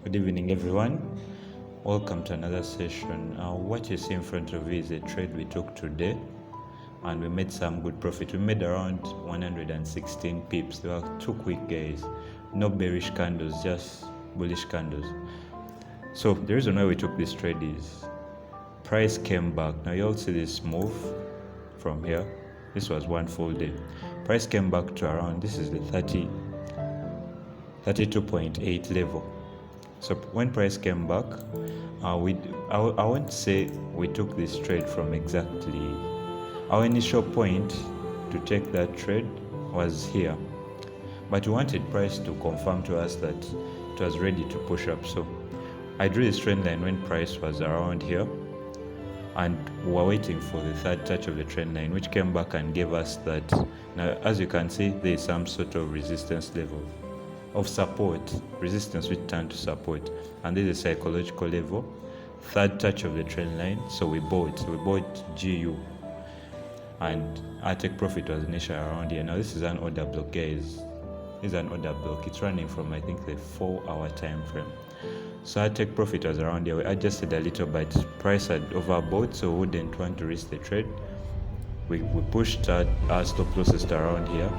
Good evening, everyone. Welcome to another session. What you see in front of you is a trade we took today, and we made some good profit. We made around 116 pips. They were too quick, guys. No bearish candles, just bullish candles. So the reason why we took this trade is price came back. Now you all see this move from here. This was one full day. Price came back to around, this is the 32.8 level. So when price came back, I won't say we took this trade from exactly our initial point to take that trade was here, but we wanted price to confirm to us that it was ready to push up. So I drew this trend line when price was around here, and we were waiting for the third touch of the trend line, which came back and gave us that. Now, as you can see, there is some sort of resistance level of support, resistance which turned to support, and this is a psychological level, third touch of the trend line. So we bought GU, and our take profit was initially around here. Now this is an order block, guys. This is an order block. It's running from, I think, the 4-hour time frame. So our take profit was around here. We adjusted a little, but price had overbought, so we wouldn't want to risk the trade. We pushed our stop losses to around here.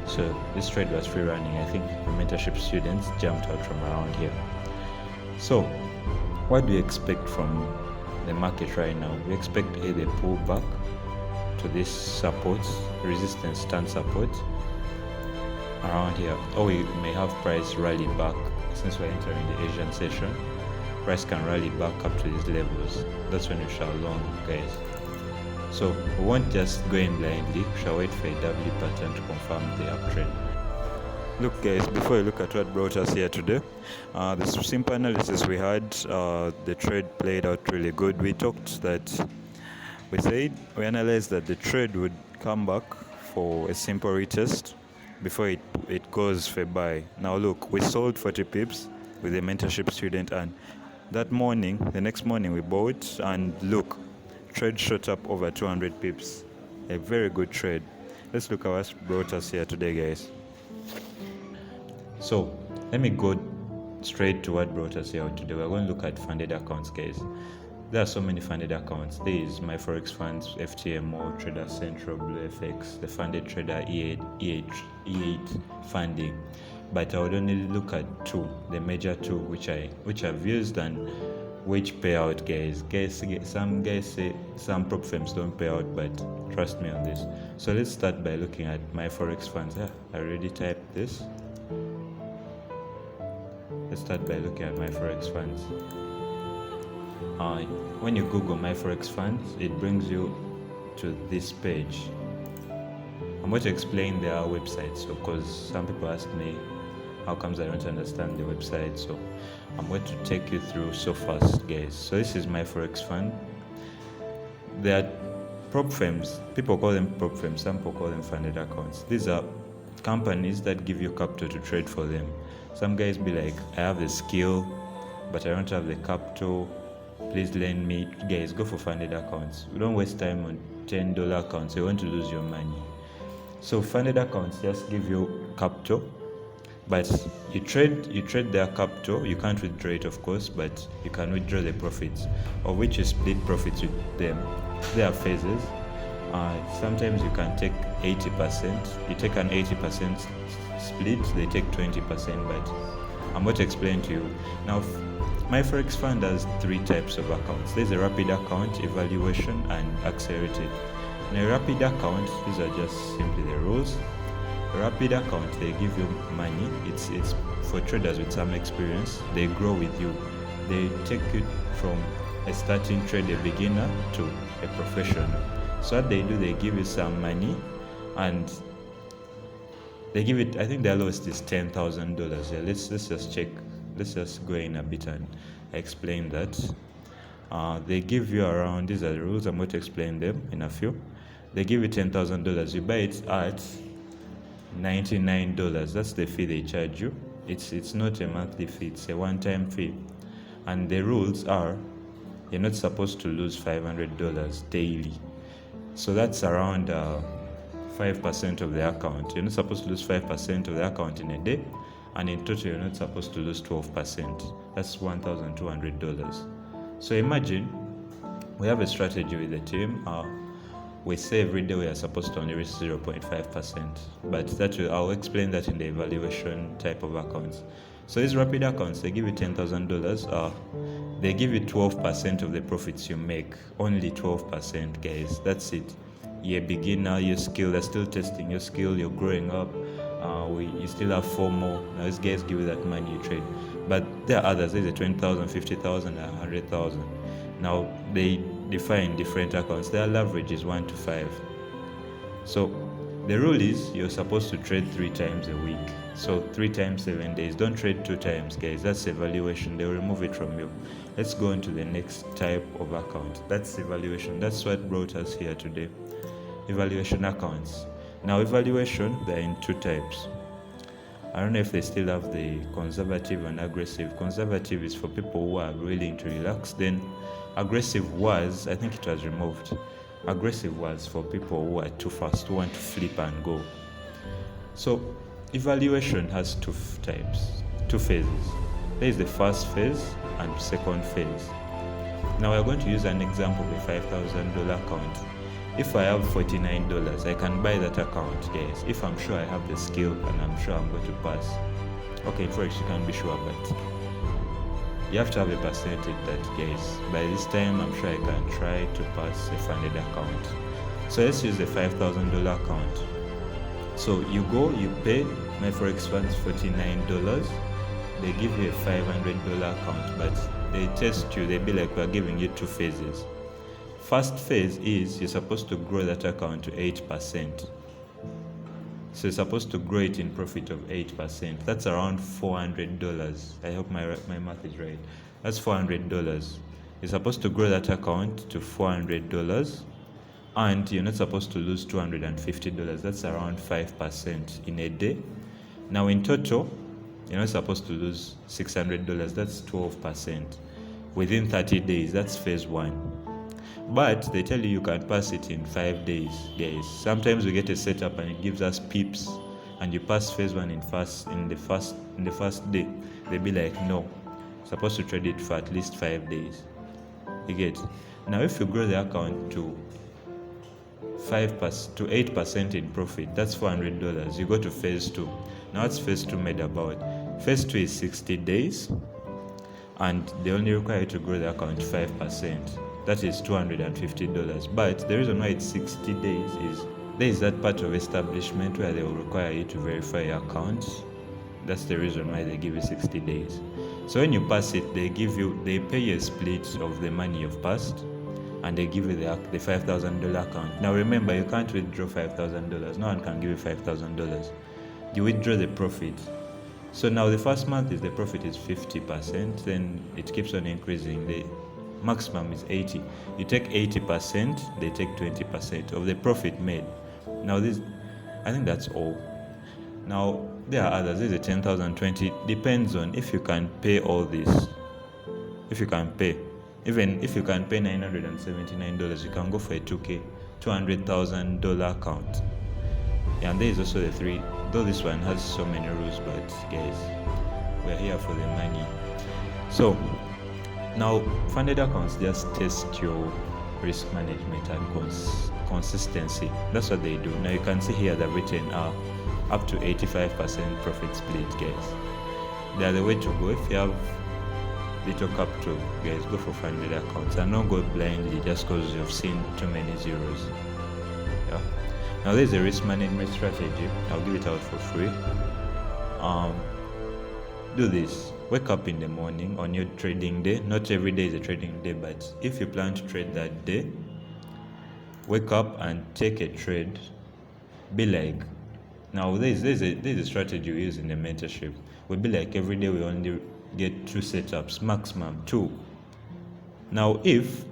So this trade was free running. I think the mentorship students jumped out from around here. So what do you expect from the market right now? We expect either pull back to this support, resistance stand support around here, or we may have price rally back. Since we're entering the Asian session, price can rally back up to these levels. That's when we shall long, guys. So we won't just go in blindly, we shall wait for a W pattern to confirm the uptrend. Look, guys, before you look at what brought us here today, the simple analysis we had, the trade played out really good. We analyzed that the trade would come back for a simple retest before it goes for buy. Now look, we sold 40 pips with a mentorship student, and the next morning we bought, and look, trade shot up over 200 pips. A very good trade. Let's look at what brought us here today, guys. So let me go straight to what brought us here today. We're going to look at funded accounts, guys. There are so many funded accounts. There is my Forex funds, Ftmo, tradercentral, Blufx, the funded trader E8 funding. But I would only look at two, the major two, which I've used and which pay out, guys. Some guys say some prop firms don't pay out, but trust me on this. So let's start by looking at my Forex funds. I already typed this. Let's start by looking at my Forex funds. When you Google my Forex funds, it brings you to this page. I'm going to explain their website, so because some people ask me how comes I don't understand the website, so I'm going to take you through so fast, guys. So this is my Forex fund. There are prop firms. People call them prop firms. Some people call them funded accounts. These are companies that give you capital to trade for them. Some guys be like, I have the skill, but I don't have the capital. Please lend me. Guys, go for funded accounts. We don't waste time on $10 accounts. You want to lose your money. So funded accounts just give you capital, but you trade their capital. You can't withdraw it, of course, but you can withdraw the profits, of which you split profits with them. There are phases. Sometimes you can take 80%. You take an 80% split, they take 20%, but I'm going to explain to you. Now, my Forex fund has three types of accounts. There's a rapid account, evaluation, and accelerated. In a rapid account, these are just simply the rules. A rapid account, they give you money. It's for traders with some experience. They grow with you. They take you from a starting trade, a beginner, to a professional. So what they do, they give you some money, and they give it, I think their lowest is $10,000. Yeah, let's just check. Let's just go in a bit and explain that. They give you around, these are the rules, I'm going to explain them in a few. They give you $10,000. You buy it at $99. That's the fee they charge you. It's not a monthly fee, it's a one-time fee. And the rules are, you're not supposed to lose $500 daily. So that's around 5% of the account. You're not supposed to lose 5% of the account in a day, and in total you're not supposed to lose 12%. That's $1,200. So imagine we have a strategy with the team. We say every day we are supposed to only risk 0.5%, but I'll explain that in the evaluation type of accounts. So these rapid accounts, they give you $10,000. They give you 12% of the profits you make. Only 12%, guys. That's it. You're a beginner, your skill, they're still testing your skill, you're growing up. You still have Ftmo. Now these guys give you that money you trade. But there are others. There's a 20,000, 50,000, 100,000. Now they define different accounts. Their leverage is 1 to 5. So the rule is you're supposed to trade 3 times a week. So 3 times 7 days. Don't trade 2 times, guys. That's evaluation. They'll remove it from you. Let's go on to the next type of account. That's evaluation. That's what brought us here today. Evaluation accounts. Now evaluation, they're in 2 types. I don't know if they still have the conservative and aggressive. Conservative is for people who are willing to relax. Then aggressive was, I think it was removed. Aggressive was for people who are too fast, who want to flip and go. So evaluation has 2 types, 2 phases. There is the first phase and second phase. Now we're going to use an example of a $5,000 account. If I have $49, I can buy that account, guys, if I'm sure I have the skill and I'm sure I'm going to pass. Okay, first you can't be sure, but you have to have a percentage that, guys, by this time I'm sure I can try to pass a funded account. So let's use the $5,000 account. So you go, you pay my Forex funds $49. They give you a $500 account, but they test you. They be like, we're giving you 2 phases. First phase is you're supposed to grow that account to 8%. So you're supposed to grow it in profit of 8%. That's around $400. I hope my math is right. That's $400. You're supposed to grow that account to $400, and you're not supposed to lose $250. That's around 5% in a day. Now in total, you're not supposed to lose $600. That's 12%. Within 30 days, that's phase 1. But they tell you can pass it in 5 days, guys. Sometimes we get a setup and it gives us pips, and you pass phase 1 in the first day. They be like, no, supposed to trade it for at least 5 days. You get? Now if you grow the account to 8% in profit, that's $400. You go to phase 2. Now what's phase 2 made about? Phase 2 is 60 days, and they only require you to grow the account 5%. That is $250. But the reason why it's 60 days is there is that part of establishment where they will require you to verify your account. That's the reason why they give you 60 days. So when you pass it, they pay you a split of the money you've passed, and they give you the $5,000 account. Now remember, you can't withdraw $5,000. No one can give you $5,000. You withdraw the profit. So now the first month the profit is 50%, then it keeps on increasing. The maximum is 80. You take 80%, they take 20% of the profit made. Now I think that's all. Now there are others. There's a 10,000, 20. Depends on if you can pay all this. If you can pay, even if you can pay $979, you can go for a $200,000 account. Yeah, and there is also the 3. Though this one has so many rules, but guys, we're here for the money. So now funded accounts just test your risk management and consistency. That's what they do. Now you can see here they've written up to 85% profit split, guys. They are the way to go. If you have little capital, guys, go for funded accounts and don't go blindly just because you've seen too many zeros. Yeah. Now there's a risk management strategy. I'll give it out for free. Do this. Wake up in the morning on your trading day. Not every day is a trading day, but if you plan to trade that day, wake up and take a trade. Be like, now there's a strategy we use in the mentorship. We'll be like, every day we only get 2 setups, maximum 2. Now if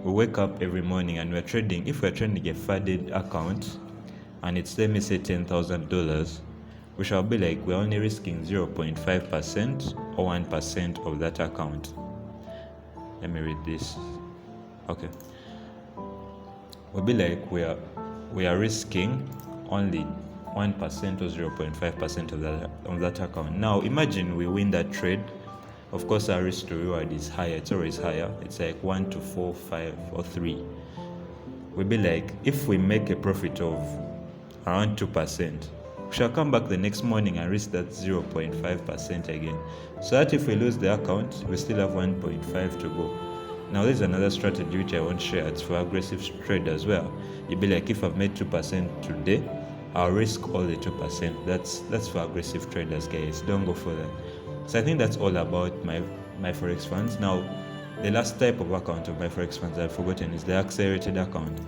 we wake up every morning and if we're trading a funded account and it's, let me say, $10,000, we shall be like, we're only risking 0.5% or 1% of that account. Let me read this. Okay. We'll be like, we are risking only 1% or 0.5% of that account. Now imagine we win that trade. Of course, our risk to reward is higher. It's always higher. It's like 1 to 4, 5, or 3. We'll be like, if we make a profit of around 2%, we shall come back the next morning and risk that 0.5% again. So that if we lose the account, we still have 1.5 to go. Now there's another strategy which I won't share. It's for aggressive traders where you'll be like, if I've made 2% today, I'll risk all the 2%. That's for aggressive traders, guys. Don't go for that. So I think that's all about my Forex funds. Now, the last type of account of my Forex funds I've forgotten is the accelerated account.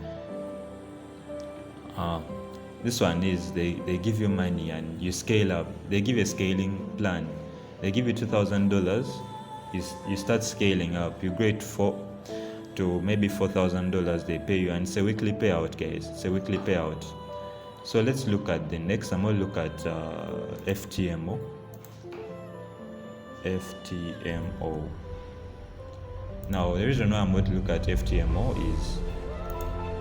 This one is they give you money and you scale up. They give you a scaling plan. They give you $2,000. You start scaling up. You grade to maybe $4,000. They pay you, and it's a weekly payout, guys. It's a weekly payout. So let's look at the next. I'm going to look at Ftmo. Ftmo. Now the reason why I'm going to look at Ftmo is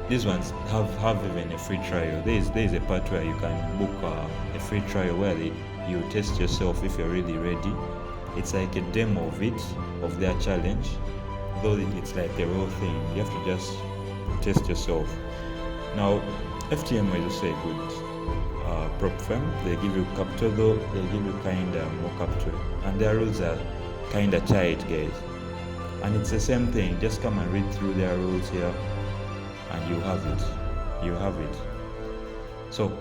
these ones have even a free trial. There is a part where you can book a free trial where you test yourself if you're really ready. It's like a demo of their challenge, though it's like a real thing. You have to just test yourself. Now Ftmo is also a good prop firm. They give you capital, though they give you kind of more capital, and their rules are kind of tight, guys. And it's the same thing. Just come and read through their rules here, and you have it. So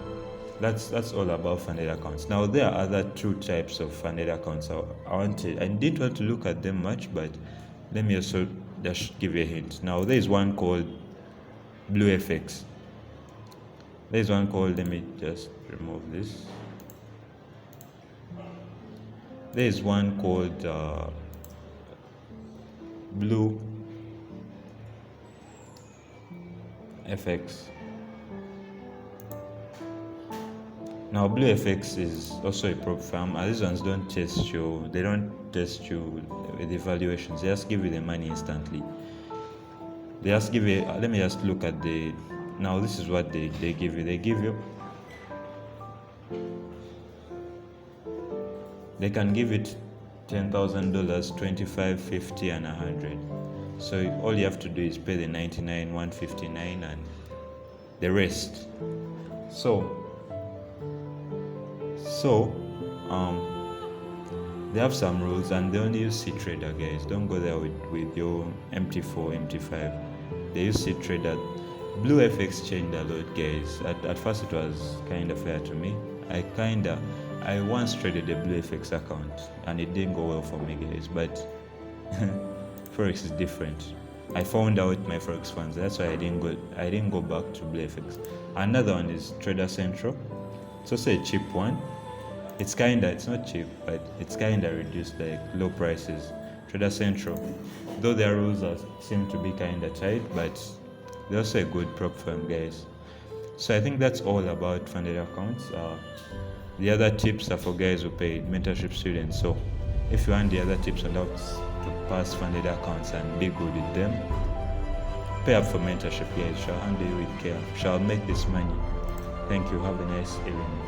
that's all about funded accounts. Now there are other two types of funded accounts. I didn't want to look at them much, but let me also just give you a hint. Now there is one called Blufx. There is one called, let me just remove this. There is one called Blufx. Now Blufx is also a prop firm, and these ones don't test you. They don't test you with evaluations. They just give you the money instantly. They just give you. Let me just look at the. Now this is what they give you. They give you. They can give it $10,000, $25, $50, and $100. So all you have to do is pay the $99, $159, and the rest. So they have some rules, and they only use CTrader, guys. Don't go there with your MT4, MT5. They use CTrader. Blufx changed a lot, guys. At first it was kind of fair to me. I once traded a Blufx account and it didn't go well for me, guys. But Forex is different. I found out my Forex funds. That's why I didn't go back to Blufx. Another one is TraderCentral. It's also a cheap one. It's not cheap, but it's kinda reduced, like low prices. TraderCentral, though their rules seem to be kinda tight, but they're also a good prop firm, guys. So I think that's all about funded accounts. The other tips are for guys who paid mentorship students. So if you want the other tips on how to pass funded accounts and be good with them, pay up for mentorship, guys. Shall handle you with care. Shall make this money. Thank you. Have a nice evening.